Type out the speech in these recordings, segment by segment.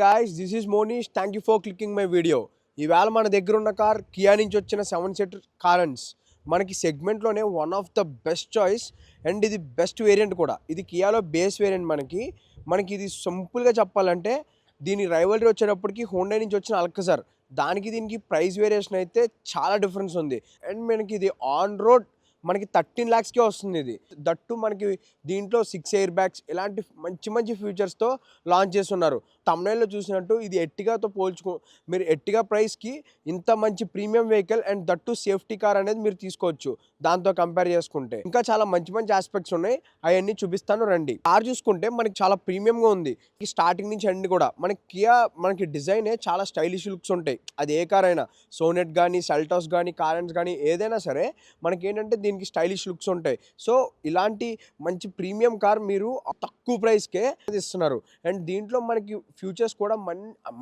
guys, this is Monish. Thank you for clicking my video. ఈవేళ మన దగ్గర ఉన్న కార్ కియా నుంచి వచ్చిన 7 సీటర్ కారెన్స్ మనకి సెగ్మెంట్లోనే one of the best choice and ఇది బెస్ట్ వేరియంట్ కూడా. ఇది కియాలో బేస్ వేరియంట్. మనకి ఇది సింపుల్గా చెప్పాలంటే దీని రైవల్రీ వచ్చేటప్పటికి హోండా నుంచి వచ్చిన అల్కజర్, దానికి దీనికి ప్రైస్ వేరియేషన్ అయితే చాలా డిఫరెన్స్ ఉంది. అండ్ మనకి ఇది ఆన్ రోడ్ మనకి 13 lakhsకే వస్తుంది. ఇది దట్టు మనకి దీంట్లో 6 ఎయిర్ బ్యాగ్స్ ఇలాంటి మంచి ఫీచర్స్తో లాంచ్ చేస్తున్నారు. తమ్నైల్లో చూసినట్టు ఇది ఎర్టిగాతో మీరు ఎర్టిగా ప్రైస్కి ఇంత మంచి premium vehicle and that safety car అనేది మీరు తీసుకోవచ్చు. దాంతో కంపేర్ చేసుకుంటే ఇంకా చాలా మంచి ఆస్పెక్ట్స్ ఉన్నాయి, అవన్నీ చూపిస్తాను రండి. కార్ చూసుకుంటే మనకి చాలా ప్రీమియంగా ఉంది. స్టార్టింగ్ నుంచి ఎండ్ కూడా మనకి డిజైనే చాలా స్టైలిష్ లుక్స్ ఉంటాయి. అది ఏ కార్ అయినా, సోనెట్ కానీ, సెల్టాస్ కానీ, కారెన్స్ కానీ ఏదైనా సరే మనకి ఏంటంటే దీనికి స్టైలిష్ లుక్స్ ఉంటాయి. సో ఇలాంటి మంచి ప్రీమియం కార్ మీరు తక్కువ ప్రైస్కే ఇస్తున్నారు. అండ్ దీంట్లో మనకి ఫ్యూచర్స్ కూడా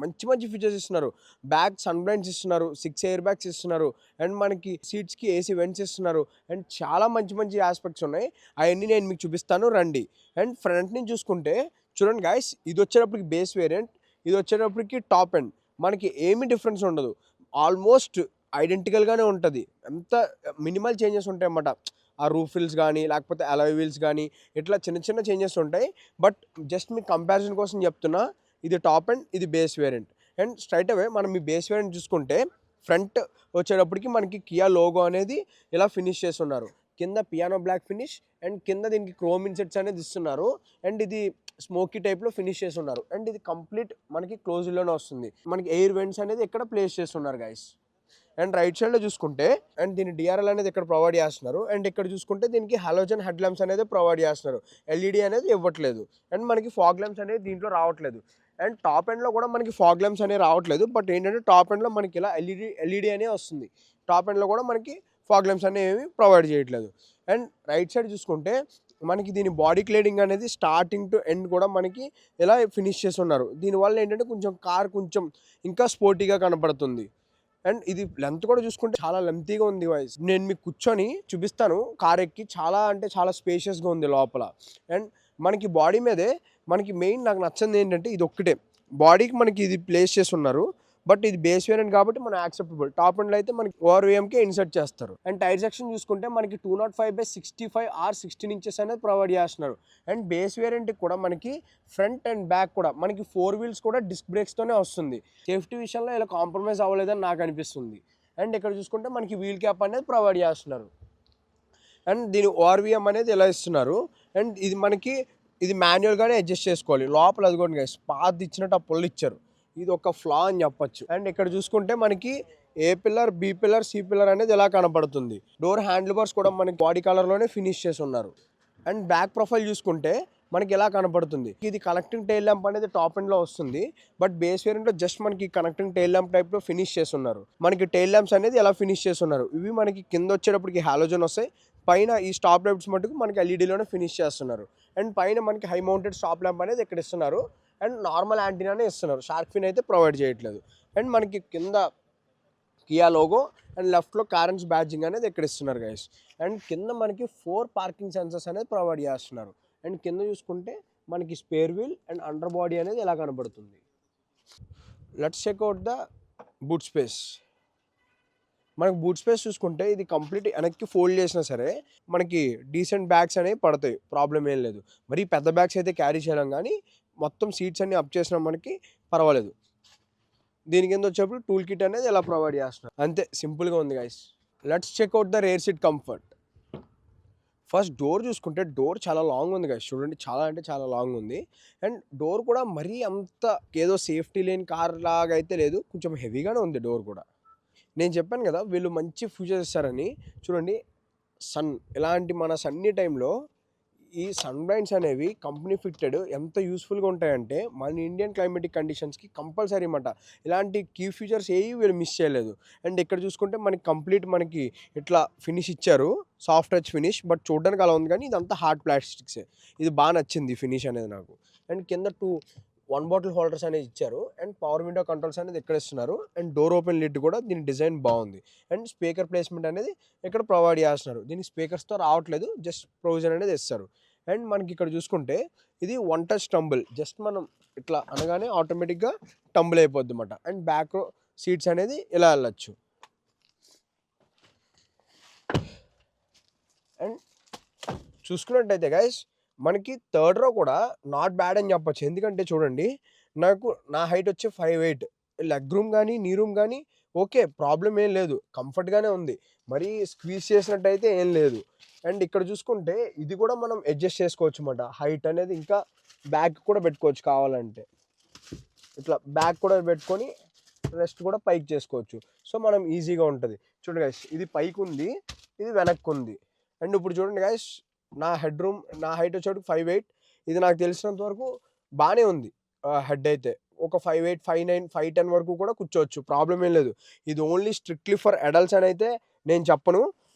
మంచి ఫీచర్స్ ఇస్తున్నారు. బ్యాక్ సన్ బ్లైండ్స్ ఇస్తున్నారు, 6 ఎయిర్ బ్యాగ్స్ ఇస్తున్నారు, అండ్ మనకి సీట్స్కి ఏసీ వెంట్స్ ఇస్తున్నారు. అండ్ చాలా మంచి ఆస్పెక్ట్స్ ఉన్నాయి, అవన్నీ నేను మీకు చూపిస్తాను రండి. అండ్ ఫ్రంట్ నుంచి చూసుకుంటే చూడండి గాయస్, ఇది వచ్చేటప్పటికి బేస్ వేరియంట్, ఇది వచ్చేటప్పటికి టాప్ ఎండ్. మనకి ఏమీ డిఫరెన్స్ ఉండదు, ఆల్మోస్ట్ ఐడెంటికల్గానే ఉంటుంది. ఎంత మినిమల్ చేంజెస్ ఉంటాయి అన్నమాట. ఆ రూఫ్ వీల్స్ కానీ, లేకపోతే అలాయ్ వీల్స్ కానీ, ఇట్లా చిన్న చేంజెస్ ఉంటాయి. బట్ జస్ట్ మీ కంపారిజన్ కోసం చెప్తున్నా, ఇది టాప్ ఎండ్, ఇది బేస్ వేరియంట్. అండ్ స్ట్రైట్ అవే మనం ఈ బేస్ వేరియంట్ చూసుకుంటే ఫ్రంట్ వచ్చేటప్పటికి మనకి కియా లోగో అనేది ఇలా ఫినిష్ చేస్తున్నారు. కింద పియానో బ్లాక్ ఫినిష్ అండ్ కింద దీనికి క్రోమ్ ఇన్సెట్స్ అనేది ఇస్తున్నారు. అండ్ ఇది స్మోకీ టైప్లో ఫినిష్ చేస్తున్నారు. అండ్ ఇది కంప్లీట్ మనకి క్లోజ్లోనే వస్తుంది. మనకి ఎయిర్ వెంట్స్ అనేది ఇక్కడ ప్లేస్ చేస్తున్నారు గైస్. అండ్ రైట్ సైడ్లో చూసుకుంటే అండ్ దీని డిఆర్ఎల్ అనేది ఇక్కడ ప్రొవైడ్ చేస్తున్నారు. అండ్ ఇక్కడ చూసుకుంటే దీనికి హాలోజన్ హెడ్ ల్యాంప్స్ అనేది ప్రొవైడ్ చేస్తున్నారు. ఎల్ఈడి అనేది ఇవ్వట్లేదు. అండ్ మనకి ఫాగ్ ల్యాంప్స్ అనేది దీంట్లో రావట్లేదు. అండ్ టాప్ ఎండ్లో కూడా మనకి ఫాగ్ ల్యాంప్స్ అనేవి రావట్లేదు. బట్ ఏంటంటే టాప్ ఎండ్లో మనకి ఇలా ఎల్ఈడి అనే వస్తుంది. టాప్ ఎండ్లో కూడా మనకి ఫాగ్ ల్యాంప్స్ అనేవి ప్రొవైడ్ చేయట్లేదు. అండ్ రైట్ సైడ్ చూసుకుంటే మనకి దీని బాడీ క్లేడింగ్ అనేది స్టార్టింగ్ టు ఎండ్ కూడా మనకి ఇలా ఫినిష్ చేస్తున్నారు. దీనివల్ల ఏంటంటే కార్ కొంచెం ఇంకా స్పోర్టీగా కనపడుతుంది. అండ్ ఇది లెంత్ కూడా చూసుకుంటే చాలా లెంతీగా ఉంది వాయిస్. నేను మీకు కూర్చొని చూపిస్తాను. కార్ ఎక్కి చాలా స్పేషియస్గా ఉంది లోపల. అండ్ మనకి బాడీ మీదే మనకి మెయిన్ నాకు నచ్చింది ఏంటంటే ఇది ఒక్కటే, బాడీకి మనకి ఇది ప్లేస్ చేసి ఉన్నారు. బట్ ఇది బేస్ వేరియంట్ కాబట్టి మనం యాక్సెప్టబుల్. టాప్ ఎండ్లో అయితే మనకి ఓఆర్వీఎంకే ఇన్సర్ట్ చేస్తారు. అండ్ టైర్ సెక్షన్ చూసుకుంటే మనకి 205/65 R16 ఇంచెస్ అనేది ప్రొవైడ్ చేస్తున్నారు. అండ్ బేస్ వేరియంట్కి కూడా మనకి ఫ్రంట్ అండ్ బ్యాక్ కూడా మనకి 4 వీల్స్ కూడా డిస్క్ బ్రేక్స్తోనే వస్తుంది. సేఫ్టీ విషయంలో ఇలా కాంప్రమైజ్ అవ్వలేదని నాకు అనిపిస్తుంది. అండ్ ఇక్కడ చూసుకుంటే మనకి వీల్ క్యాప్ అనేది ప్రొవైడ్ చేస్తున్నారు. అండ్ దీని ఓఆర్వీఎం అనేది ఇలా ఇస్తున్నారు. అండ్ ఇది మాన్యువల్గానే అడ్జస్ట్ చేసుకోవాలి. లోపల అది కూడా పాత్ ఇచ్చినట్టు ఆ పుల్ల ఇచ్చారు. ఇది ఒక ఫ్లా అని చెప్పొచ్చు. అండ్ ఇక్కడ చూసుకుంటే మనకి A pillar, B pillar, C pillar అనేది ఎలా కనపడుతుంది. డోర్ హ్యాండిల్ బార్స్ కూడా మనకి బాడీ కలర్లోనే ఫినిష్ చేసి ఉన్నారు. అండ్ బ్యాక్ ప్రొఫైల్ చూసుకుంటే మనకి ఎలా కనపడుతుంది. ఇది కనెక్టింగ్ టైల్ ల్యాంప్ అనేది టాప్ ఎండ్లో వస్తుంది. బట్ బేస్ వేరియంట్లో జస్ట్ మనకి కనెక్టింగ్ టైల్ ల్యాంప్ టైప్లో ఫినిష్ చేస్తున్నారు. మనకి టైల్ ల్యాంప్స్ అనేది ఎలా ఫినిష్ చేస్తున్నారు. ఇవి మనకి కింద వచ్చేటప్పటికి హాలోజన్ వస్తాయి. పైన ఈ స్టాప్ లైట్స్ మటుకు మనకి ఎల్ఈడీలోనే ఫినిష్ చేస్తున్నారు. అండ్ పైన మనకి హై మౌంటెడ్ స్టాప్ ల్యాంప్ అనేది ఇక్కడ ఇస్తున్నారు. అండ్ నార్మల్ యాంటీనానే ఇస్తున్నారు, షార్క్ ఫిన్ అయితే ప్రొవైడ్ చేయట్లేదు. అండ్ మనకి కింద కియా లోగో అండ్ లెఫ్ట్లో కారెన్స్ బ్యాడ్జింగ్ అనేది ఇక్కడ ఇస్తున్నారు గైస్. అండ్ కింద మనకి 4 పార్కింగ్ సెన్సర్స్ అనేది ప్రొవైడ్ చేస్తున్నారు. అండ్ కింద చూసుకుంటే మనకి spare wheel and under body అనేది ఎలా కనబడుతుంది. Let's check out the boot space. మనకి బూట్ స్పేస్ చూసుకుంటే ఇది కంప్లీట్ వెనక్కి ఫోల్డ్ చేసినా సరే మనకి డీసెంట్ బ్యాగ్స్ అనేవి పడతాయి, ప్రాబ్లం ఏం లేదు. మరి పెద్ద బ్యాగ్స్ అయితే క్యారీ చేయలేం, కానీ మొత్తం సీట్స్ అన్ని అప్ చేసినా మనకి పర్వాలేదు. దీని కింద వచ్చేప్పుడు టూల్ కిట్ అనేది ఎలా ప్రొవైడ్ చేస్తున్నారు, అంతే సింపుల్గా ఉంది guys. Let's check out the rear seat comfort. First door చూసుకుంటే డోర్ చాలా లాంగ్ ఉంది గైస్, చూడండి చాలా లాంగ్ ఉంది. అండ్ డోర్ కూడా మరీ అంత ఏదో సేఫ్టీ లేని కార్ లాగా అయితే లేదు, కొంచెం హెవీగానే ఉంది డోర్ కూడా. నేను చెప్పాను కదా వీళ్ళు మంచి ఫ్యూచర్స్ ఇస్తారని. చూడండి ఇలాంటి మన సన్నీ టైంలో ఈ సన్ బ్లైండ్స్ అనేవి కంపెనీ ఫిట్టెడ్ ఎంత యూస్ఫుల్గా ఉంటాయంటే మన ఇండియన్ క్లైమేటిక్ కండిషన్స్కి కంపల్సరీ అన్నమాట. ఇలాంటి కీ ఫీచర్స్ ఏవి వీళ్ళు మిస్ చేయలేదు. అండ్ ఇక్కడ చూసుకుంటే మనకి ఇట్లా ఫినిష్ ఇచ్చారు, సాఫ్ట్ టచ్ ఫినిష్. బట్ చూడడానికి అలా ఉంది, కానీ ఇదంతా హార్డ్ ప్లాస్టిక్సే. ఇది బాగా నచ్చింది ఫినిష్ అనేది నాకు. అండ్ కింద 1 బాటిల్ హోల్డర్స్ అనేది ఇచ్చారు. అండ్ పవర్ విండో కంట్రోల్స్ అనేది ఇక్కడ ఇస్తున్నారు. అండ్ డోర్ ఓపెన్ లిడ్ కూడా దీని డిజైన్ బాగుంది. అండ్ స్పీకర్ ప్లేస్మెంట్ అనేది ఇక్కడ ప్రొవైడ్ చేస్తున్నారు. దీనికి స్పీకర్స్తో రావట్లేదు, జస్ట్ ప్రొవిజన్ అనేది ఇస్తారు. అండ్ మనకి ఇక్కడ చూసుకుంటే ఇది వన్ టచ్ టంబుల్, జస్ట్ మనం ఇట్లా అనగానే ఆటోమేటిక్గా టంబుల్ అయిపోద్ది అనమాట. అండ్ బ్యాక్ సీట్స్ అనేది ఇలా వెళ్ళచ్చు. అండ్ చూసుకున్నట్టయితే గైస్ మనకి థర్డ్ రో కూడా నాట్ బ్యాడ్ అని చెప్పొచ్చు. ఎందుకంటే చూడండి, నా హైట్ వచ్చి 5'8", లెగ్ రూమ్ కానీ నీ రూమ్ కానీ ఓకే, ప్రాబ్లం ఏం లేదు, కంఫర్ట్గానే ఉంది, మరీ స్క్వీజ్ చేసినట్టయితే ఏం లేదు. అండ్ ఇక్కడ చూసుకుంటే ఇది కూడా మనం అడ్జస్ట్ చేసుకోవచ్చు అన్నమాట. హైట్ అనేది ఇంకా బ్యాక్ కూడా పెట్టుకోవచ్చు కావాలంటే, ఇట్లా బ్యాక్ కూడా పెట్టుకొని రెస్ట్ కూడా పైకి చేసుకోవచ్చు. సో మనం ఈజీగా ఉంటుంది. చూడండి గైస్, ఇది పైకి ఉంది, ఇది వెనక్కి ఉంది. అండ్ ఇప్పుడు చూడండి గైస్, నా హైట్ వచ్చేటికి 5'8", ఇది నాకు తెలిసినంత వరకు బాగానే ఉంది. హెడ్ అయితే ఒక 5'8", 5'9", 5'10" వరకు కూడా కూర్చోవచ్చు, ప్రాబ్లం ఏం లేదు. ఇది ఓన్లీ స్ట్రిక్ట్లీ ఫర్ అడల్ట్స్ అని అయితే నేను చెప్పను.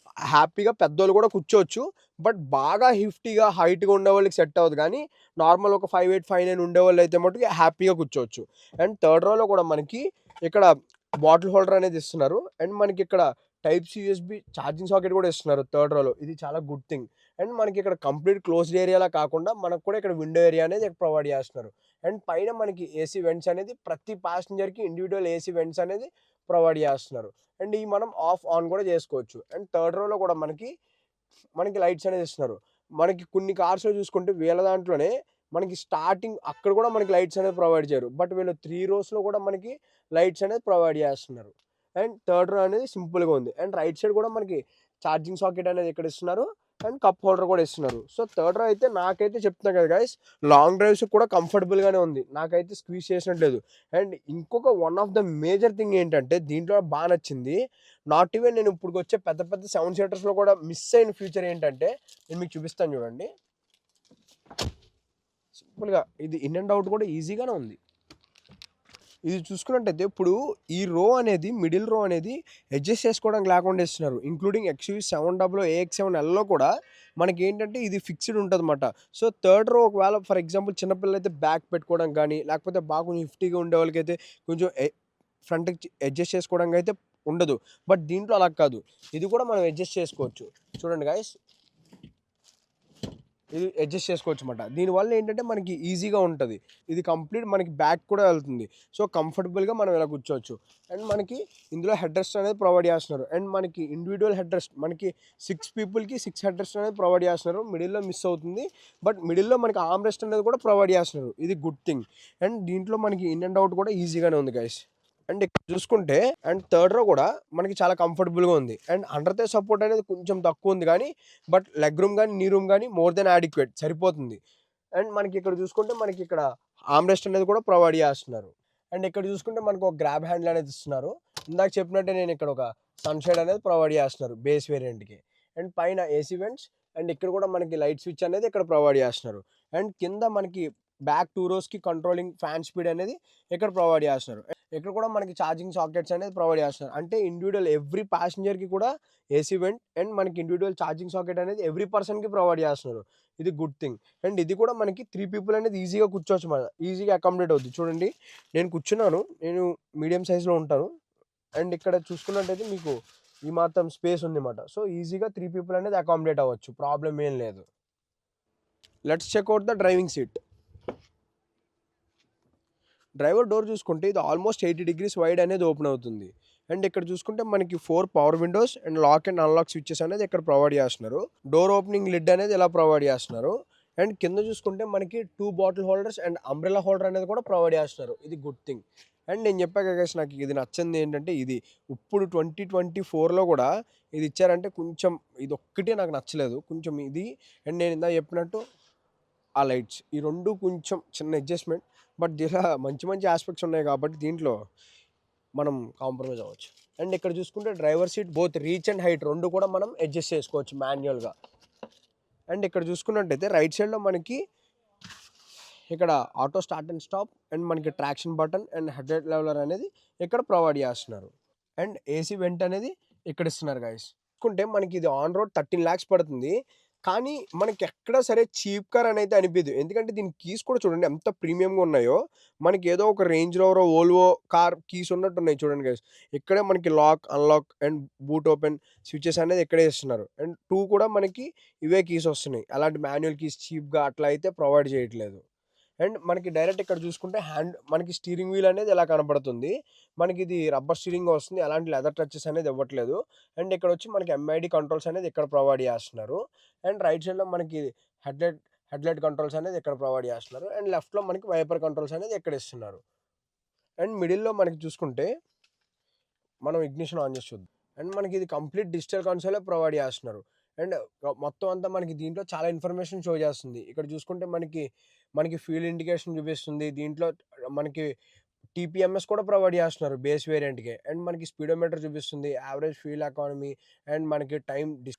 హ్యాపీగా పెద్దోళ్ళు కూడా కూర్చోవచ్చు, బట్ బాగా హిఫ్టీగా హైట్గా ఉండే వాళ్ళకి సెట్ అవ్వదు. కానీ నార్మల్ ఒక 5'8", 5'9" ఉండేవాళ్ళు అయితే మటుకు హ్యాపీగా కూర్చోవచ్చు. అండ్ థర్డ్ రోలో కూడా మనకి ఇక్కడ బాటిల్ హోల్డర్ అనేది ఇస్తున్నారు. అండ్ మనకి ఇక్కడ టైప్-సి యూఎస్బి ఛార్జింగ్ సాకెట్ కూడా ఇస్తున్నారు థర్డ్ రోలో, ఇది చాలా గుడ్ థింగ్. అండ్ మనకి ఇక్కడ కంప్లీట్ క్లోజ్డ్ ఏరియాలా కాకుండా మనకు కూడా ఇక్కడ విండో ఏరియా అనేది ప్రొవైడ్ చేస్తున్నారు. అండ్ పైన మనకి ఏసీ వెంట్స్ అనేది ప్రతి ప్యాసింజర్కి ఇండివిజువల్ ఏసీ వెంట్స్ అనేది ప్రొవైడ్ చేస్తున్నారు. అండ్ ఈ మనం ఆఫ్ ఆన్ కూడా చేసుకోవచ్చు. అండ్ థర్డ్ రోలో కూడా మనకి లైట్స్ అనేది ఇస్తున్నారు. మనకి కొన్ని కార్స్లో చూసుకుంటే వీళ్ళ దాంట్లోనే మనకి స్టార్టింగ్ అక్కడ కూడా మనకి లైట్స్ అనేది ప్రొవైడ్ చేయరు, బట్ వీళ్ళు 3 రోస్లో కూడా మనకి లైట్స్ అనేది ప్రొవైడ్ చేస్తున్నారు. అండ్ థర్డ్ రో అనేది సింపుల్గా ఉంది. అండ్ రైట్ సైడ్ కూడా మనకి ఛార్జింగ్ సాకెట్ అనేది ఇక్కడ ఇస్తున్నారు. అండ్ కప్ హోల్డర్ కూడా ఇస్తున్నారు. సో థర్డ్ రో అయితే నాకైతే చెప్తున్నా కదా గైస్, లాంగ్ డ్రైవ్స్ కూడా కంఫర్టబుల్గానే ఉంది, నాకైతే స్క్వీజ్ చేసినట్లేదు. అండ్ ఇంకొక one of the major thing ఏంటంటే దీంట్లో బాగా నచ్చింది, నాట్ ఈవెన్ నేను ఇప్పుడు వచ్చే పెద్ద పెద్ద 7 సీటర్స్లో కూడా మిస్ అయిన ఫీచర్ ఏంటంటే నేను మీకు చూపిస్తాను చూడండి. సింపుల్గా ఇది ఇన్ అండ్ అవుట్ కూడా ఈజీగానే ఉంది. ఇది చూసుకున్నట్టయితే ఇప్పుడు ఈ రో అనేది మిడిల్ రో అనేది అడ్జస్ట్ చేసుకోవడానికి లేకుండా ఇస్తున్నారు. ఇంక్లూడింగ్ XUV 700 AX7Lలో కూడా మనకి ఏంటంటే ఇది ఫిక్స్డ్ ఉంటుంది అన్నమాట. సో థర్డ్ రో ఒకవేళ ఫర్ ఎగ్జాంపుల్ చిన్నపిల్లలు అయితే బ్యాక్ పెట్టుకోవడం కానీ, లేకపోతే బాగా కొంచెం నిఫ్టీగా ఉండే వాళ్ళకైతే కొంచెం ఫ్రంట్కి అడ్జస్ట్ చేసుకోవడానికి అయితే ఉండదు. బట్ దీంట్లో అలా కాదు, ఇది కూడా మనం అడ్జస్ట్ చేసుకోవచ్చు. చూడండి గాయస్, ఇది అడ్జస్ట్ చేసుకోవచ్చు అన్నమాట. దీనివల్ల ఏంటంటే మనకి ఈజీగా ఉంటుంది. ఇది కంప్లీట్ మనకి బ్యాక్ కూడా వెళ్తుంది. సో కంఫర్టబుల్గా మనం ఇలా కూర్చోవచ్చు. అండ్ మనకి ఇందులో హెడ్ రెస్ట్ అనేది ప్రొవైడ్ చేస్తున్నారు. అండ్ మనకి ఇండివిజువల్ హెడ్ రెస్ట్ మనకి 6 పీపుల్కి 6 హెడ్ రెస్ట్ అనేది ప్రొవైడ్ చేస్తున్నారు. మిడిల్లో మిస్ అవుతుంది, బట్ మిడిల్లో మనకి ఆర్మ్ రెస్ట్ అనేది కూడా ప్రొవైడ్ చేస్తున్నారు, ఇది గుడ్ థింగ్. అండ్ దీంట్లో మనకి ఇన్ అండ్ అవుట్ కూడా ఈజీగానే ఉంది గైస్. అండ్ ఇక్కడ చూసుకుంటే అండ్ థర్డ్ రో కూడా మనకి చాలా కంఫర్టబుల్గా ఉంది. అండ్ అండర్ థై సపోర్ట్ అనేది కొంచెం తక్కువ ఉంది కానీ, బట్ లెగ్ రూమ్ కానీ నీ రూమ్ కానీ మోర్ దెన్ అడిక్వేట్, సరిపోతుంది. అండ్ మనకి ఇక్కడ చూసుకుంటే మనకి ఇక్కడ ఆర్మ్ రెస్ట్ అనేది కూడా ప్రొవైడ్ చేస్తున్నారు. అండ్ ఇక్కడ చూసుకుంటే మనకు ఒక గ్రాబ్ హ్యాండిల్ అనేది ఇస్తున్నారు. ఇందాక చెప్పినట్టే నేను ఇక్కడ ఒక సన్షైడ్ అనేది ప్రొవైడ్ చేస్తున్నారు బేస్ వేరియంట్కి. అండ్ పైన ఏసీ వెంట్స్, అండ్ ఇక్కడ కూడా మనకి లైట్ స్విచ్ అనేది ఇక్కడ ప్రొవైడ్ చేస్తున్నారు. అండ్ కింద మనకి బ్యాక్ 2 రోస్కి కంట్రోలింగ్ ఫ్యాన్ స్పీడ్ అనేది ఇక్కడ ప్రొవైడ్ చేస్తున్నారు. ఇక్కడ కూడా మనకి ఛార్జింగ్ సాకెట్స్ అనేది ప్రొవైడ్ చేస్తున్నారు. అంటే ఇండివిజువల్ ఎవ్రీ ప్యాసింజర్కి కూడా ఏసీ వెంట్ అండ్ మనకి ఇండివిజువల్ ఛార్జింగ్ సాకెట్ అనేది ఎవ్రీ పర్సన్కి ప్రొవైడ్ చేస్తున్నారు, ఇది గుడ్ థింగ్. అండ్ ఇది కూడా మనకి 3 పీపుల్ అనేది ఈజీగా కూర్చోవచ్చు, మన ఈజీగా అకామిడేట్ అవుతుంది. చూడండి, నేను కూర్చున్నాను, నేను మీడియం సైజ్లో ఉంటాను. అండ్ ఇక్కడ చూసుకున్నట్టయితే మీకు ఈ మాత్రం స్పేస్ ఉంది అన్నమాట. సో ఈజీగా 3 పీపుల్ అనేది అకామిడేట్ అవ్వచ్చు, ప్రాబ్లం ఏం లేదు. Let's check out the driving seat. Driver door చూసుకుంటే ఇది ఆల్మోస్ట్ 80 degrees వైడ్ అనేది ఓపెన్ అవుతుంది. అండ్ ఇక్కడ చూసుకుంటే మనకి 4 power windows and lock and unlock switches అనేది ఇక్కడ ప్రొవైడ్ చేస్తున్నారు. డోర్ ఓపెనింగ్ లిడ్ అనేది ఇలా ప్రొవైడ్ చేస్తున్నారు. అండ్ కింద చూసుకుంటే మనకి 2 bottle holders and umbrella holder అనేది కూడా ప్రొవైడ్ చేస్తున్నారు, ఇది గుడ్ థింగ్. అండ్ నేను చెప్పాక గైస్, నాకు ఇది నచ్చింది ఏంటంటే ఇది ఇప్పుడు 2024లో కూడా ఇది ఇచ్చారంటే కొంచెం ఇది ఒక్కటే నాకు నచ్చలేదు కొంచెం ఇది. అండ్ నేను ఇందాక చెప్పినట్టు ఆ లైట్స్ ఈ రెండు కొంచెం చిన్న అడ్జస్ట్మెంట్, బట్ దీనిలో మంచి మంచి ఆస్పెక్ట్స్ ఉన్నాయి కాబట్టి దీంట్లో మనం కాంప్రమైజ్ అవ్వచ్చు. అండ్ ఇక్కడ చూసుకుంటే driver seat both reach and height రెండు కూడా మనం అడ్జస్ట్ చేసుకోవచ్చు మాన్యువల్గా. అండ్ ఇక్కడ చూసుకున్నట్టయితే రైట్ సైడ్లో మనకి ఇక్కడ auto start and stop and మనకి traction button and head light leveller అనేది ఇక్కడ ప్రొవైడ్ చేస్తున్నారు. అండ్ ఏసీ వెంట్ అనేది ఇక్కడ ఇస్తున్నారు గైస్. చూసుకుంటే మనకి ఇది ఆన్ రోడ్ 13 lakhs పడుతుంది, కానీ మనకి ఎక్కడా సరే చీప్ కార్ అని అయితే అనిపించదు. ఎందుకంటే దీని కీస్ కూడా చూడండి ఎంత ప్రీమియంగా ఉన్నాయో, మనకి ఏదో ఒక range rover volvo car keys ఉన్నట్టు ఉన్నాయి చూడండి గైస్. ఇక్కడే మనకి lock unlock and boot open switches అనేది ఇక్కడే ఇస్తున్నారు. అండ్ 2 కూడా మనకి ఇవే కీస్ వస్తున్నాయి, అలాంటి మాన్యువల్ కీస్ చీప్గా అట్లా అయితే ప్రొవైడ్ చేయట్లేదు. అండ్ మనకి డైరెక్ట్ ఇక్కడ చూసుకుంటే మనకి స్టీరింగ్ వీల్ అనేది ఇలా కనపడుతుంది. మనకి ఇది రబ్బర్ స్టీరింగ్ వస్తుంది, ఎలాంటి లెదర్ టచెస్ అనేది ఇవ్వట్లేదు. అండ్ ఇక్కడ వచ్చి మనకి ఎంఐడి కంట్రోల్స్ అనేది ఇక్కడ ప్రొవైడ్ చేస్తున్నారు. అండ్ రైట్ సైడ్లో మనకి హెడ్లైట్ కంట్రోల్స్ అనేది ఇక్కడ ప్రొవైడ్ చేస్తున్నారు. అండ్ లెఫ్ట్లో మనకి వైపర్ కంట్రోల్స్ అనేది ఇక్కడ ఇస్తున్నారు. అండ్ మిడిల్లో మనకి చూసుకుంటే మనం ఇగ్నిషన్ ఆన్ చేసి చూద్దాం. అండ్ మనకి ఇది కంప్లీట్ డిజిటల్ కన్సోలే ప్రొవైడ్ చేస్తున్నారు. అండ్ మొత్తం అంతా మనకి దీంట్లో చాలా ఇన్ఫర్మేషన్ షో చేస్తుంది. ఇక్కడ చూసుకుంటే మనకి ఫ్యూల్ ఇండికేషన్ చూపిస్తుంది. దీంట్లో మనకి టీపీఎంఎస్ కూడా ప్రొవైడ్ చేస్తున్నారు బేస్ వేరియంట్కి. అండ్ మనకి స్పీడోమీటర్ చూపిస్తుంది, యావరేజ్ ఫ్యూల్ ఎకానమీ, అండ్ మనకి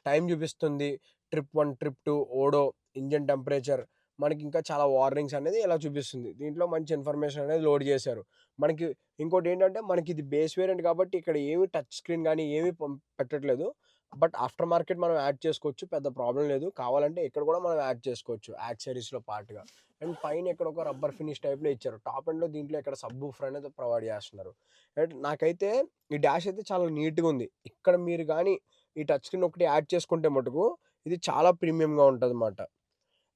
టైం చూపిస్తుంది, ట్రిప్ 1, ట్రిప్ 2, ఓడో, ఇంజన్ టెంపరేచర్, మనకి ఇంకా చాలా వార్నింగ్స్ అనేది ఇలా చూపిస్తుంది. దీంట్లో మంచి ఇన్ఫర్మేషన్ అనేది లోడ్ చేశారు. మనకి ఇంకోటి ఏంటంటే మనకి ఇది బేస్ వేరియంట్ కాబట్టి ఇక్కడ ఏమి టచ్ స్క్రీన్ కానీ ఏమీ పెట్టట్లేదు. బట్ ఆఫ్టర్ మార్కెట్ మనం యాడ్ చేసుకోవచ్చు, పెద్ద ప్రాబ్లం లేదు. కావాలంటే ఇక్కడ కూడా మనం యాడ్ చేసుకోవచ్చు యాక్సెసరీస్లో పార్ట్గా. అండ్ పైన ఇక్కడ ఒక రబ్బర్ ఫినిష్ టైప్లో ఇచ్చారు. టాప్ ఎండ్లో దీంట్లో ఇక్కడ సబ్ వూఫర్ అనేది ప్రొవైడ్ చేస్తున్నారు. అండ్ నాకైతే ఈ డాష్ అయితే చాలా నీట్గా ఉంది. ఇక్కడ మీరు కానీ ఈ టచ్ స్క్రీన్ ఒకటి యాడ్ చేసుకుంటే మటుకు ఇది చాలా ప్రీమియంగా ఉంటుంది అన్నమాట.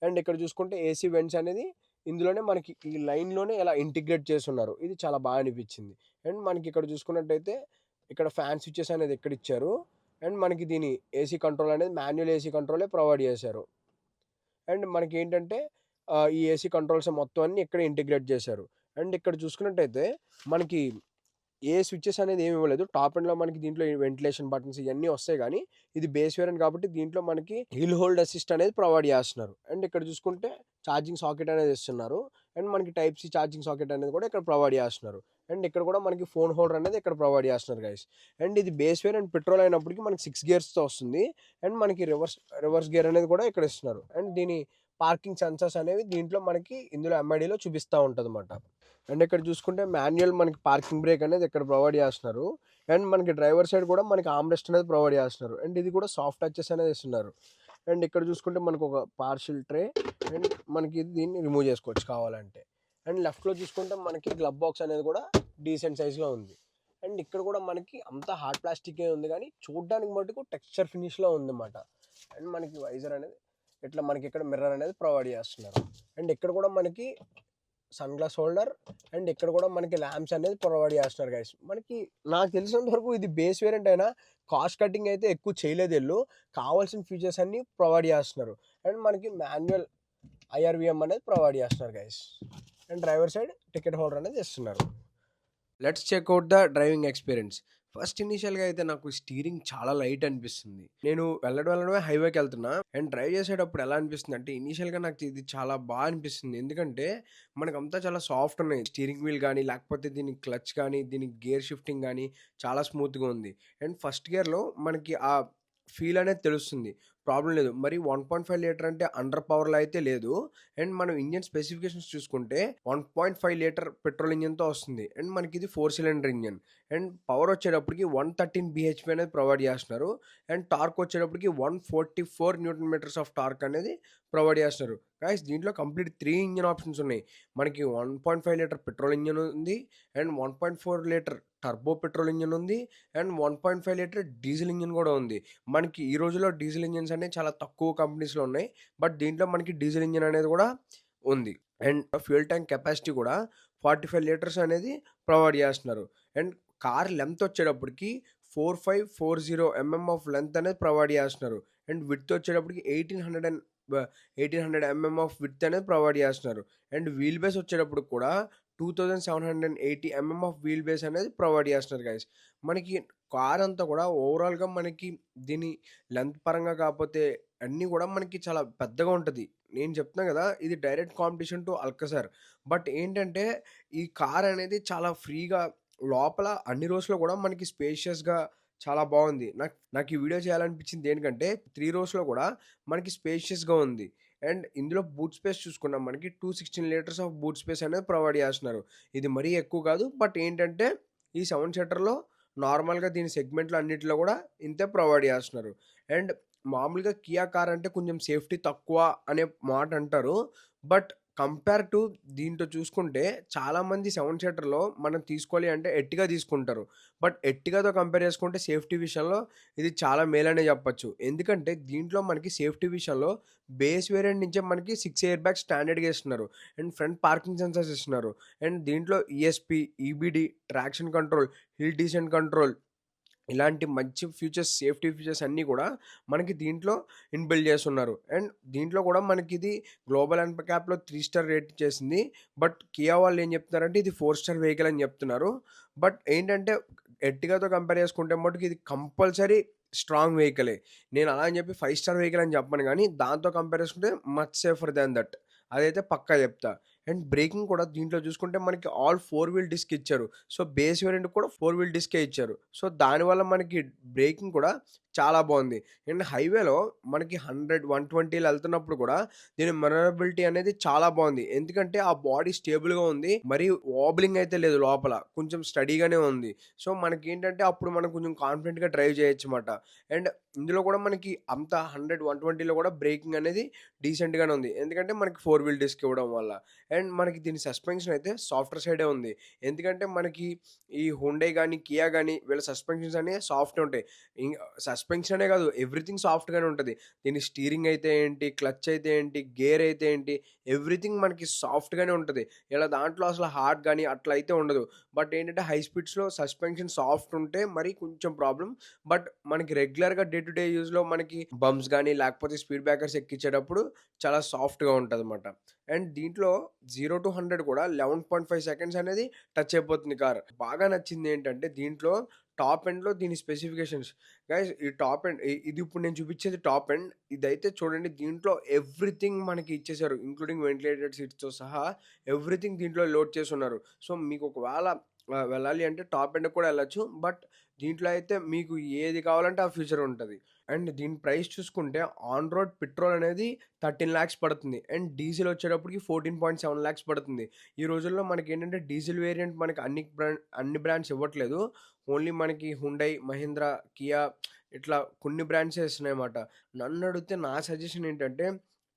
అండ్ ఇక్కడ చూసుకుంటే ఏసీ వెంట్స్ అనేది ఇందులోనే మనకి ఈ లైన్లోనే ఇలా ఇంటిగ్రేట్ చేస్తున్నారు. ఇది చాలా బాగా అనిపించింది. అండ్ మనకి ఇక్కడ చూసుకున్నట్టయితే ఇక్కడ ఫ్యాన్ స్విచెస్ అనేది ఎక్కడ ఇచ్చారు. అండ్ మనకి దీని ఏసీ కంట్రోల్ అనేది మాన్యువల్ ఏసీ కంట్రోలే ప్రొవైడ్ చేశారు. అండ్ మనకి ఏంటంటే ఈ ఏసీ కంట్రోల్స్ మొత్తం అన్ని ఇక్కడ ఇంటిగ్రేట్ చేశారు. అండ్ ఇక్కడ చూసుకున్నట్టయితే మనకి ఏ స్విచెస్ అనేది ఏమి ఇవ్వలేదు. టాప్ ఎండ్లో మనకి దీంట్లో వెంటిలేషన్ బటన్స్ ఇవన్నీ వస్తాయి, కానీ ఇది బేస్ వేరియంట్ కాబట్టి దీంట్లో మనకి హిల్ హోల్డ్ అసిస్ట్ అనేది ప్రొవైడ్ చేస్తున్నారు. అండ్ ఇక్కడ చూసుకుంటే ఛార్జింగ్ సాకెట్ అనేది ఇస్తున్నారు. అండ్ మనకి టైప్ సి ఛార్జింగ్ సాకెట్ అనేది కూడా ఇక్కడ ప్రొవైడ్ చేస్తున్నారు. అండ్ ఇక్కడ కూడా మనకి ఫోన్ హోల్డర్ అనేది ఇక్కడ ప్రొవైడ్ చేస్తున్నారు గైస్. అండ్ ఇది బేస్ వేరియంట్ పెట్రోల్ అయినప్పటికీ మనకి 6 గేర్స్తో వస్తుంది. అండ్ మనకి రివర్స్ గేర్ అనేది కూడా ఇక్కడ ఇస్తున్నారు. అండ్ దీని పార్కింగ్ సెన్సర్స్ అనేవి దీంట్లో మనకి ఇందులో ఎంఐడిలో చూపిస్తూ ఉంటుంది అన్నమాట. అండ్ ఇక్కడ చూసుకుంటే మాన్యువల్ మనకి పార్కింగ్ బ్రేక్ అనేది ఇక్కడ ప్రొవైడ్ చేస్తున్నారు. అండ్ మనకి డ్రైవర్ సైడ్ కూడా మనకి ఆమ్రెస్ట్ అనేది ప్రొవైడ్ చేస్తున్నారు. అండ్ ఇది కూడా సాఫ్ట్ టచెస్ అనేది ఇస్తున్నారు. అండ్ ఇక్కడ చూసుకుంటే మనకు ఒక పార్షిల్ ట్రే, అండ్ మనకి దీన్ని రిమూవ్ చేసుకోవచ్చు కావాలంటే. అండ్ లెఫ్ట్లో చూసుకుంటే మనకి గ్లవ్ బాక్స్ అనేది కూడా డీసెంట్ సైజ్లో ఉంది. అండ్ ఇక్కడ కూడా మనకి అంతా హార్డ్ ప్లాస్టికే ఉంది, కానీ చూడడానికి మటుకు టెక్స్చర్ ఫినిష్లో ఉందన్నమాట. అండ్ మనకి వైజర్ అనేది ఇట్లా మనకి ఇక్కడ మిర్రర్ అనేది ప్రొవైడ్ చేస్తున్నారు. అండ్ ఇక్కడ కూడా మనకి సన్ గ్లాస్ హోల్డర్, అండ్ ఇక్కడ కూడా మనకి ల్యాంప్స్ అనేది ప్రొవైడ్ చేస్తున్నారు గైస్. మనకి నాకు తెలిసినంత వరకు ఇది బేస్ వేరియంట్ అయినా కాస్ట్ కటింగ్ అయితే ఎక్కువ చేయలేదు వీళ్ళు. కావాల్సిన ఫీచర్స్ అన్నీ ప్రొవైడ్ చేస్తున్నారు. అండ్ మనకి మాన్యువల్ ఐఆర్విఎం అనేది ప్రొవైడ్ చేస్తున్నారు guys. And driver side ticket holder అనేది ఇస్తున్నారు. Let's check out the driving experience. First ఇనీషియల్గా అయితే నాకు స్టీరింగ్ చాలా లైట్ అనిపిస్తుంది. నేను వెళ్ళడమే హైవేకి వెళ్తున్నా. అండ్ డ్రైవ్ చేసేటప్పుడు ఎలా అనిపిస్తుంది అంటే ఇనీషియల్గా నాకు ఇది చాలా బాగా అనిపిస్తుంది. ఎందుకంటే మనకంతా చాలా సాఫ్ట్ ఉన్నాయి. స్టీరింగ్ వీల్ కానీ, లేకపోతే దీని క్లచ్ కానీ, దీని గేర్ షిఫ్టింగ్ కానీ చాలా స్మూత్గా ఉంది. అండ్ ఫస్ట్ గేర్లో మనకి ఆ ఫీల్ అనేది తెలుస్తుంది, ప్రాబ్లం లేదు. మరి 1.5 లీటర్ అంటే అండర్ పవర్లో అయితే లేదు. అండ్ మనం ఇంజన్ స్పెసిఫికేషన్స్ చూసుకుంటే 1.5 లీటర్ పెట్రోల్ ఇంజన్తో వస్తుంది. అండ్ మనకి ఇది 4 సిలిండర్ ఇంజన్. అండ్ పవర్ వచ్చేటప్పటికి 113 bhp అనేది ప్రొవైడ్ చేస్తున్నారు. అండ్ టార్క్ వచ్చేటప్పటికి 144 న్యూటన్ మీటర్స్ ఆఫ్ టార్క్ అనేది ప్రొవైడ్ చేస్తున్నారు. గాయ్స్ దీంట్లో కంప్లీట్ 3 ఇంజన్ ఆప్షన్స్ ఉన్నాయి. మనకి 1.5 లీటర్ పెట్రోల్ ఇంజన్ ఉంది, and 1.4 litre turbo petrol engine ఉంది, అండ్ 1.5 లీటర్ డీజిల్ ఇంజన్ కూడా ఉంది. మనకి ఈ రోజుల్లో డీజిల్ ఇంజన్స్ అనేవి చాలా తక్కువ కంపెనీస్లో ఉన్నాయి, బట్ దీంట్లో మనకి డీజిల్ ఇంజన్ అనేది కూడా ఉంది. అండ్ ఫ్యూయల్ ట్యాంక్ కెపాసిటీ కూడా 45 లీటర్స్ అనేది ప్రొవైడ్ చేస్తున్నారు. అండ్ కార్ లెంత్ వచ్చేటప్పటికి 4540 mm ఆఫ్ లెంత్ అనేది ప్రొవైడ్ చేస్తున్నారు. అండ్ విడ్త్ వచ్చేటప్పటికి 1800 mm ఆఫ్ విడ్త్ అనేది ప్రొవైడ్ చేస్తున్నారు. అండ్ వీల్ బేస్ వచ్చేటప్పుడు కూడా 2780 mm ఆఫ్ వీల్ బేస్ అనేది ప్రొవైడ్ చేస్తున్నారు గైస్. మనకి కార్ అంతా కూడా ఓవరాల్గా మనకి దీని లెంత్ పరంగా కాకపోతే అన్నీ కూడా మనకి చాలా పెద్దగా ఉంటుంది. నేను చెప్తున్నా కదా, ఇది డైరెక్ట్ కాంపిటీషన్ టు అల్కసార్. బట్ ఏంటంటే ఈ కార్ అనేది చాలా ఫ్రీగా లోపల అన్ని రోజుల్లో కూడా మనకి స్పేషియస్గా చాలా బాగుంది. నాకు ఈ వీడియో చేయాలనిపించింది ఏంటంటే 3 రోస్లో కూడా మనకి స్పేషియస్గా ఉంది. అండ్ ఇందులో బూట్ స్పేస్ చూసుకున్నాం, మనకి 216 లీటర్స్ ఆఫ్ బూట్ స్పేస్ అనేది ప్రొవైడ్ చేస్తున్నారు. ఇది మరీ ఎక్కువ కాదు, బట్ ఏంటంటే ఈ 7 సీటర్లో నార్మల్గా దీని సెగ్మెంట్లో అన్నిటిలో కూడా ఇంతే ప్రొవైడ్ చేస్తున్నారు. అండ్ మామూలుగా కియా కార్ అంటే కొంచెం సేఫ్టీ తక్కువ అనే మాట అంటారు, బట్ కంపేర్ టు దీంట్లో చూసుకుంటే చాలామంది 7 సీటర్‌లో మనం తీసుకోవాలి అంటే ఎర్టిగా తీసుకుంటారు. బట్ ఎర్టిగాతో కంపేర్ చేసుకుంటే సేఫ్టీ విషయంలో ఇది చాలా మేలనే చెప్పొచ్చు. ఎందుకంటే దీంట్లో మనకి సేఫ్టీ విషయంలో బేస్ వేరియంట్ నుంచే మనకి 6 ఎయిర్ బ్యాగ్స్ స్టాండర్డ్‌గా ఇస్తున్నారు. అండ్ ఫ్రంట్ పార్కింగ్ సెన్సార్స్ ఇస్తున్నారు. అండ్ దీంట్లో ESP, EBD, traction control, hill decent control ఇలాంటి మంచి ఫీచర్స్, సేఫ్టీ ఫీచర్స్ అన్నీ కూడా మనకి దీంట్లో ఇన్‌బిల్డ్ చేసున్నారు. అండ్ దీంట్లో కూడా మనకిది గ్లోబల్ ఎన్‌క్యాప్‌లో 3 స్టార్ రేట్ చేసింది. బట్ కియా వాళ్ళు ఏం చెప్తున్నారంటే ఇది 4 స్టార్ వెహికల్ అని చెప్తున్నారు. బట్ ఏంటంటే ఎర్టిగాతో కంపేర్ చేసుకుంటే మటుకు ఇది కంపల్సరీ స్ట్రాంగ్ వెహికలే. నేను అలా అని చెప్పి 5 స్టార్ వెహికల్ అని చెప్పను గానీ, దాంతో కంపేర్ చేసుకుంటే మచ్ సేఫర్ దాన్ దట్. అదైతే పక్కా చెప్తా. అండ్ బ్రేకింగ్ కూడా దీంట్లో చూసుకుంటే మనకి ఆల్ 4 వీల్ డిస్క్ ఇచ్చారు. సో, బేస్ వేరియంట్ కూడా 4 వీల్ డిస్కే ఇచ్చారు. సో, దానివల్ల మనకి బ్రేకింగ్ కూడా చాలా బావుంది. అండ్ హైవేలో మనకి 100, 120లో ఎళ్తున్నప్పుడు కూడా దీని మనోరబిలిటీ అనేది చాలా బావుంది. ఎందుకంటే ఆ బాడీ స్టేబుల్‌గా ఉంది. మరి వాబ్లింగ్ అయితే లేదు లోపల. కొంచెం స్టడీగానే ఉంది. సో, మనకేంటంటే అప్పుడు మనం కొంచెం కాన్ఫిడెంట్‌గా డ్రైవ్ చేయొచ్చమాట. అండ్ ఇందులో కూడా మనకి అంత 100, 120లో కూడా బ్రేకింగ్ అనేది డీసెంట్‌గానే ఉంది. ఎందుకంటే మనకి 4 వీల్ డిస్క్ ఇవ్వడం వల్ల. అండ్ మనకి దీని సస్పెన్షన్ అయితే సాఫ్టర్ సైడే ఉంది. ఎందుకంటే మనకి ఈ హుండై గానీ, కియా గానీ వీళ్ళ సస్పెన్షన్స్ అనేవి సాఫ్టే ఉంటాయి. సస్పెన్షన్ అనే కాదు ఎవ్రీథింగ్ సాఫ్ట్‌గానే ఉంటది. దీని స్టీరింగ్ అయితే ఏంటి, క్లచ్ అయితే ఏంటి, గేర్ అయితే ఏంటి, ఎవ్రీథింగ్ మనకి సాఫ్ట్‌గానే ఉంటది. ఇలా దాంట్లో అసలు హార్డ్ గానీ అట్లా అయితే ఉండదు. బట్ ఏంటంటే హై స్పీడ్స్‌లో సస్పెన్షన్ సాఫ్ట్ ఉంటే మరి కొంచెం ప్రాబ్లమ్. బట్ మనకి రెగ్యులర్‌గా డే టు డే యూజ్‌లో మనకి బంప్స్ గానీ, లేకపోతే స్పీడ్ బ్రేకర్స్ ఎక్కించేటప్పుడు చాలా సాఫ్ట్‌గా ఉంటదనమాట. అండ్ దీంట్లో 0-100 కూడా 11.5 సెకండ్స్ అనేది టచ్ అయిపోతుంది కార్. బాగా నచ్చింది ఏంటంటే దీంట్లో టాప్ ఎండ్‌లో దీని స్పెసిఫికేషన్స్. గైస్ ఈ టాప్ ఎండ్ ఇది ఇప్పుడు నేను చూపించేది టాప్ ఎండ్. ఇదైతే చూడండి దీంట్లో ఎవ్రీథింగ్ మనకి ఇచ్చేసారు. ఇంక్లూడింగ్ వెంటిలేటెడ్ సీట్స్‌తో సహా ఎవ్రీథింగ్ దీంట్లో లోడ్ చేసున్నారు. సో, మీకు ఒకవేళ వెళ్ళాలి అంటే టాప్ ఎండ్‌కి కూడా వెళ్ళొచ్చు. బట్ దీంట్లో అయితే మీకు ఏది కావాలంటే ఆ ఫీచర్ ఉంటది. అండ్ దీని ప్రైస్ చూసుకుంటే ఆన్ రోడ్ పెట్రోల్ అనేది 13,00,000 పడుతుంది. అండ్ డీజిల్ వచ్చేటప్పటికి 14.7 పడుతుంది. ఈ రోజుల్లో మనకేంటంటే డీజిల్ వేరియంట్ మనకి అన్ని బ్రాండ్స్ ఇవ్వట్లేదు. ఓన్లీ మనకి హుండై, మహీంద్రా, కియా ఇట్లా కొన్ని బ్రాండ్సే ఇస్తున్నాయన్నమాట. నన్నడిగితే నా సజెషన్ ఏంటంటే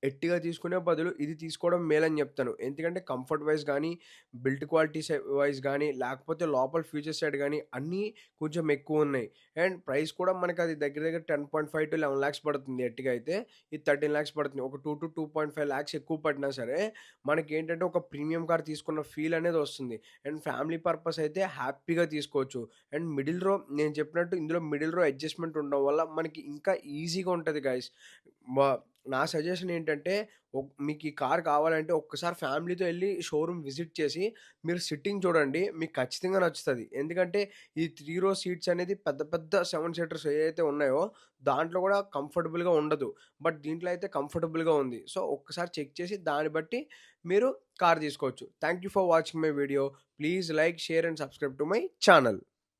ఎర్టిగా తీసుకునే బదులు ఇది తీసుకోవడం మేలని చెప్తాను. ఎందుకంటే కంఫర్ట్ వైస్ గానీ, బిల్డ్ క్వాలిటీ వైస్ గానీ, లేకపోతే లోపల ఫీచర్ సైడ్ గానీ అన్నీ కొంచెం ఎక్కువున్నాయి. అండ్ ప్రైస్ కూడా మనకది దగ్గర దగ్గర 10.5-11 పడుతుంది ఎర్టిగా అయితే. ఇది 13,00,000 పడుతుంది. ఒక 2-2.5 ఎక్కువ పడినా సరే మనకేంటంటే ఒక ప్రీమియం కార్ తీసుకున్న ఫీల్ అనేది వస్తుంది. అండ్ ఫ్యామిలీ పర్పస్ అయితే హ్యాపీగా తీసుకోవచ్చు. అండ్ మిడిల్ రో నేను చెప్పినట్టు ఇందులో మిడిల్ రో అడ్జస్ట్‌మెంట్ ఉండడం వల్ల మనకి ఇంకా ఈజీగా ఉంటది గైస్. మ నా సజెషన్ ఏంటంటే మీకు ఈ కార్ కావాలంటే ఒక్కసారి ఫ్యామిలీతో ఎళ్లి షోరూమ్ విజిట్ చేసి మీరు సిట్టింగ్ చూడండి. మీకు ఖచ్చితంగా నచ్చుతది. ఎందుకంటే ఈ 3 రో సీట్స్ అనేది పెద్ద పెద్ద 7 సీటర్స్ ఏవైతే ఉన్నాయో దాంట్లో కూడా కంఫర్టబుల్‌గా ఉండదు. బట్ దీంట్లో అయితే కంఫర్టబుల్‌గా ఉంది. సో, ఒక్కసారి చెక్ చేసి దాన్ని బట్టి మీరు కార్ తీసుకోవచ్చు. Thank you for watching my video. Please like, share and subscribe to my channel.